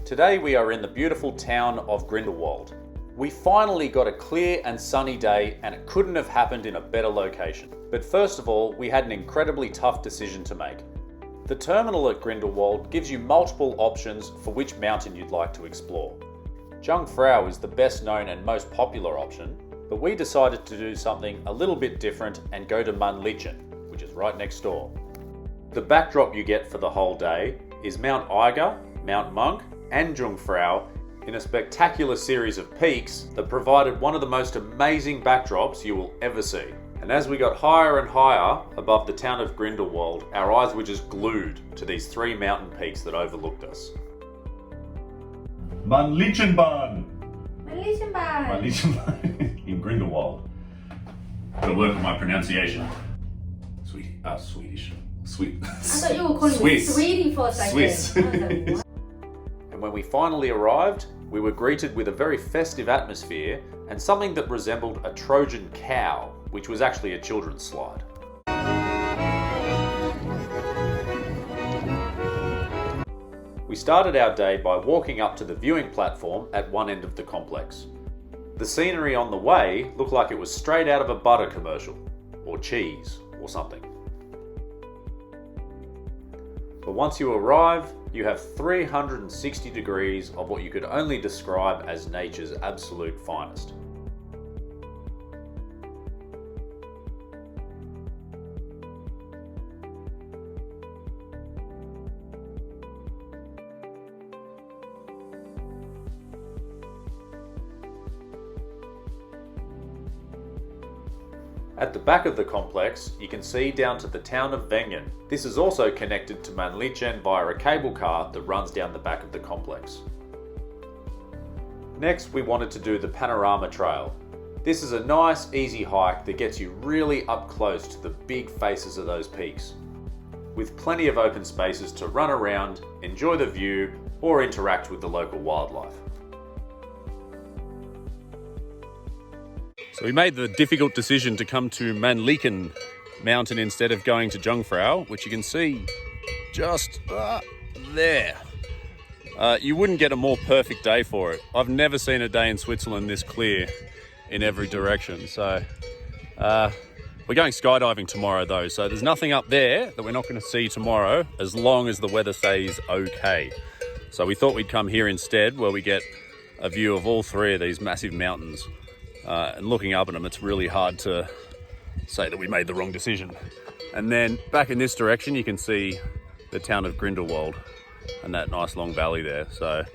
Today we are in the beautiful town of Grindelwald. We finally got a clear and sunny day, and it couldn't have happened in a better location. But first of all, we had an incredibly tough decision to make. The terminal at Grindelwald gives you multiple options for which mountain you'd like to explore. Jungfrau is the best known and most popular option, but we decided to do something a little bit different and go to Männlichen, which is right next door. The backdrop you get for the whole day is Mount Eiger, Mount Monch, and Jungfrau in a spectacular series of peaks that provided one of the most amazing backdrops you will ever see. And as we got higher and higher above the town of Grindelwald, our eyes were just glued to these three mountain peaks that overlooked us. Männlichen in Grindelwald. Gotta work on my pronunciation. Swedish. I thought you were calling Swiss. it Swedish for a second. Swiss. I was like, what? And when we finally arrived, we were greeted with a very festive atmosphere and something that resembled a Trojan cow, which was actually a children's slide. We started our day by walking up to the viewing platform at one end of the complex. The scenery on the way looked like it was straight out of a butter commercial, or cheese, or something. But once you arrive, you have 360 degrees of what you could only describe as nature's absolute finest. At the back of the complex, you can see down to the town of Wengen. This is also connected to Männlichen via a cable car that runs down the back of the complex. Next, we wanted to do the Panorama Trail. This is a nice, easy hike that gets you really up close to the big faces of those peaks, with plenty of open spaces to run around, enjoy the view, or interact with the local wildlife. So we made the difficult decision to come to Männlichen mountain instead of going to Jungfrau, which you can see just there. You wouldn't get a more perfect day for it. I've never seen a day in Switzerland this clear in every direction. So we're going skydiving tomorrow though, so there's nothing up there that we're not going to see tomorrow as long as the weather stays okay. So we thought we'd come here instead, where we get a view of all three of these massive mountains. And looking up at them, it's really hard to say that we made the wrong decision. And then back in this direction, you can see the town of Grindelwald and that nice long valley there. So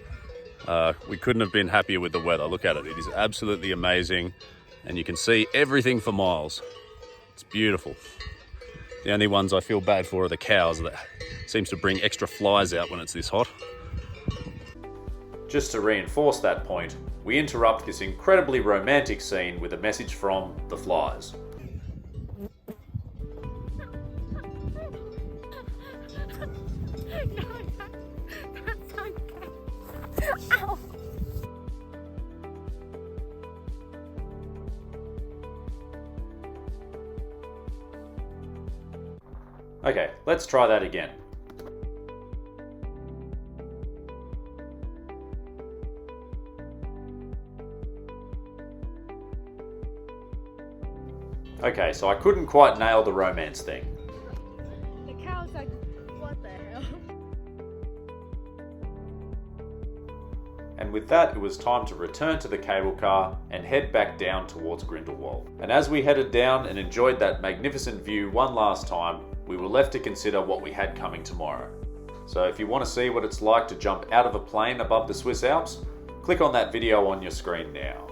we couldn't have been happier with the weather. Look at it, it is absolutely amazing. And you can see everything for miles. It's beautiful. The only ones I feel bad for are the cows that seems to bring extra flies out when it's this hot. Just to reinforce that point, we interrupt this incredibly romantic scene with a message from the flies. Okay, let's try that again. Okay, so I couldn't quite nail the romance thing. The cow's like, what the hell? And with that, it was time to return to the cable car and head back down towards Grindelwald. And as we headed down and enjoyed that magnificent view one last time, we were left to consider what we had coming tomorrow. So if you want to see what it's like to jump out of a plane above the Swiss Alps, click on that video on your screen now.